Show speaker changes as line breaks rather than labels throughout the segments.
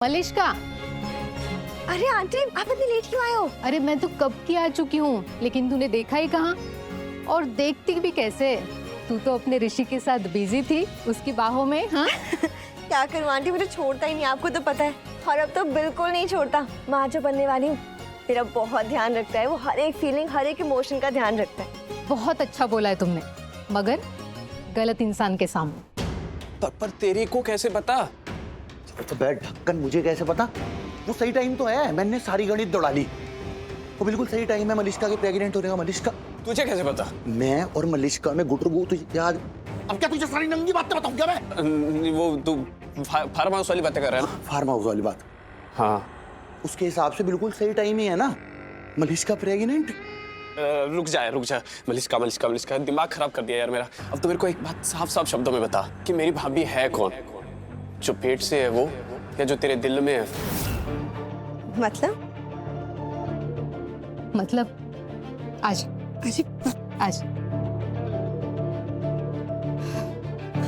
मलिष्का।
अरे आंटी, आप इतनी लेट क्यों आए हो?
अरे मैं तो कब की आ चुकी हूँ, लेकिन तूने देखा ही कहाँ। और देखती भी कैसे, तू तो अपने ऋषि के साथ बिजी थी, उसकी बाहों में। हाँ
क्या करूँ आंटी, मुझे छोड़ता ही नहीं, आपको तो पता है। और अब तो बिल्कुल नहीं छोड़ता। माँ जो बनने वाली हूँ, मेरा बहुत ध्यान रखता है। वो हर एक फीलिंग, हर एक इमोशन का ध्यान रखता है।
बहुत अच्छा बोला है तुमने, मगर गलत इंसान के सामने।
पर तेरे को कैसे पता?
तो बैठ ढक्कन, मुझे कैसे पता? वो सही टाइम तो है, मैंने सारी गणित दौड़ा ली। वो बिल्कुल सही टाइम है मलिष्का के प्रेग्नेंट होने का। मलिष्का,
तुझे कैसे पता?
मैं और मलिष्का में गुटरगू तुझे याद। अब क्या तुझे सारी नंगी बातें बताऊं क्या मैं?
वो तू फार्म हाउस वाली बातें कर रहा है ना?
फार्म हाउस वाली बात।
हाँ।
उसके हिसाब से बिल्कुल सही टाइम ही है ना। मलिष्का प्रेग्नेंट।
रुक जा मलिष्का मलिष्का मलिष्का, दिमाग खराब कर दिया यार मेरा। अब तो मेरे को एक बात साफ साफ शब्दों में बता कि मेरी भाभी है कौन? जो पेट से है वो, या जो तेरे दिल में है?
मतलब आज
आंटी,
आज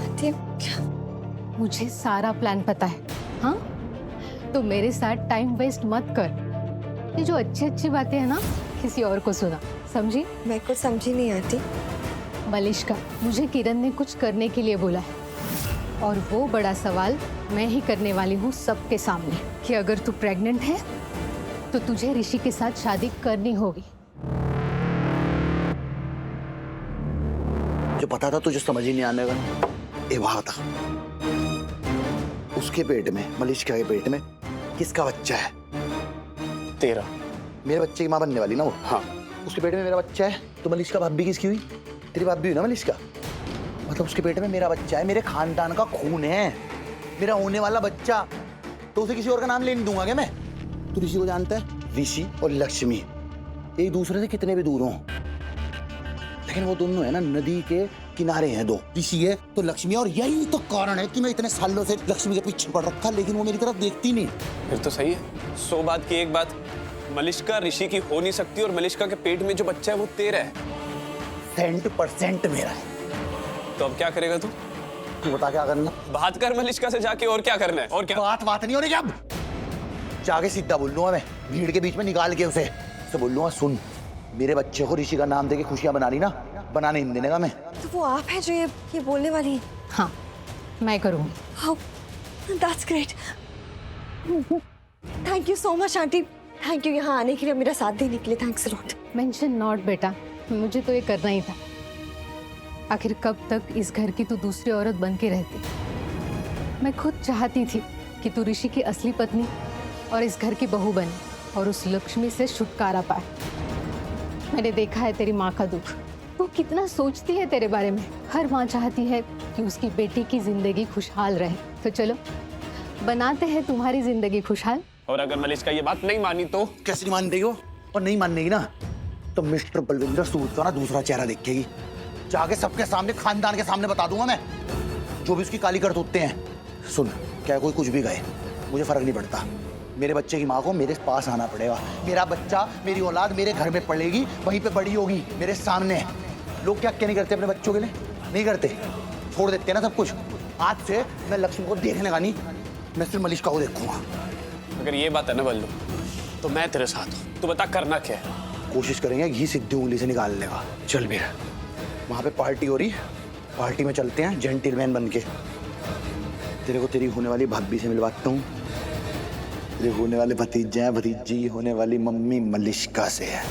आंटी,
मुझे सारा प्लान पता है। हाँ, तो मेरे साथ टाइम वेस्ट मत कर। ये जो अच्छी अच्छी बातें हैं ना, किसी और को सुना, समझी?
मैं कुछ समझी नहीं आंटी।
मलिष्का, मुझे किरण ने कुछ करने के लिए बोला है, और वो बड़ा सवाल मैं ही करने वाली हूँ सबके सामने कि अगर तू प्रेग्नेंट है तो तुझे ऋषि के साथ शादी करनी होगी।
जो पता था तुझे समझ ही नहीं आने का। ये वहां था, उसके पेट में, मलिष्का के पेट में किसका बच्चा है?
तेरा।
मेरे बच्चे की माँ बनने वाली ना वो।
हाँ।
उसके पेट में मेरा बच्चा है, तो मलिष्का भाभी किसकी हुई? तेरी भाभी हुई ना मलिष्का। मतलब उसके पेट में मेरा बच्चा है, मेरे खानदान का खून है, मेरा होने वाला बच्चा। तो उसे किसी और का नाम ले नहीं दूंगा क्या मैं? तू ऋषि को जानता है? ऋषि और लक्ष्मी एक दूसरे से कितने भी दूर हों, लेकिन वो दोनों है ना, नदी के किनारे हैं दो। ऋषि है तो लक्ष्मी है, और यही तो कारण है कि मैं इतने सालों से लक्ष्मी के पीछे पड़ रखा, लेकिन वो मेरी तरफ देखती नहीं।
फिर तो सही है। 100 बात की एक बात, मलिष्का ऋषि की हो नहीं सकती, और मलिष्का के पेट में जो बच्चा है वो तेरा है।
100% मेरा है।
तो अब क्या करेगा तू?
तू बता क्या करना?
बात कर मलिष्का से जाके, और क्या करना है? और क्या?
बात नहीं हो रही अब। जाके सीधा बोल लूंगा मैं, भीड़ के बीच में निकाल के उसे बोल लूंगा, सुन, मेरे बच्चे को ऋषि का नाम देके खुशियां बना ली ना, बनाने नहीं देने का मैं।
तो वो आप है जो ये बोलने वाली है?
हाँ, मैं करूँगी।
How that's great. Thank you so much aunty. Thank you यहाँ आने के लिए, मेरा साथ देने के लिए। Thanks a lot.
Mention not बेटा, मुझे तो ये करना ही था। आखिर कब तक इस घर की तू दूसरी औरत बन के रहती? मैं खुद चाहती थी कि तू ऋषि की असली पत्नी और इस घर की बहू बने और उस लक्ष्मी से छुटकारा पाए। मैंने देखा है तेरी माँ का दुख, वो कितना सोचती है तेरे बारे में। हर माँ चाहती है कि उसकी बेटी की जिंदगी खुशहाल रहे। तो चलो बनाते हैं तुम्हारी जिंदगी खुशहाल।
और अगर मलिष्का ये बात नहीं मानी तो?
कैसे नहीं मान रही हो? और नहीं मानेगी ना तो मिस्टर बलविंदर सूद का ना दूसरा चेहरा देखेगी। जाके सबके सामने, खानदान के सामने बता दूंगा मैं, जो भी उसकी काली करतूतें हैं। सुन, क्या कोई कुछ भी गए, मुझे फर्क नहीं पड़ता। मेरे बच्चे की माँ को मेरे पास आना पड़ेगा। मेरा बच्चा, मेरी औलाद मेरे घर में पलेगी, वहीं पे बड़ी होगी मेरे सामने। लोग क्या नहीं करते अपने बच्चों के लिए? नहीं करते, छोड़ देते हैं ना सब कुछ। आज से मैं लक्ष्मी को देखने का नहीं, मैं सिर्फ मलिष्का को देखूंगा।
अगर ये बात है ना बल्लू, तो मैं तेरे साथ हूँ। तू बता करना क्या है?
कोशिश करेंगे घी सीधी उंगली से निकालने का। चल भी, वहाँ पे पार्टी हो रही, पार्टी में चलते हैं जेंटलमैन बन के। तेरे को तेरी होने वाली भाभी से मिलवाता हूँ, तेरे होने वाले भतीजे हैं, भतीजी होने वाली मम्मी मलिष्का से है।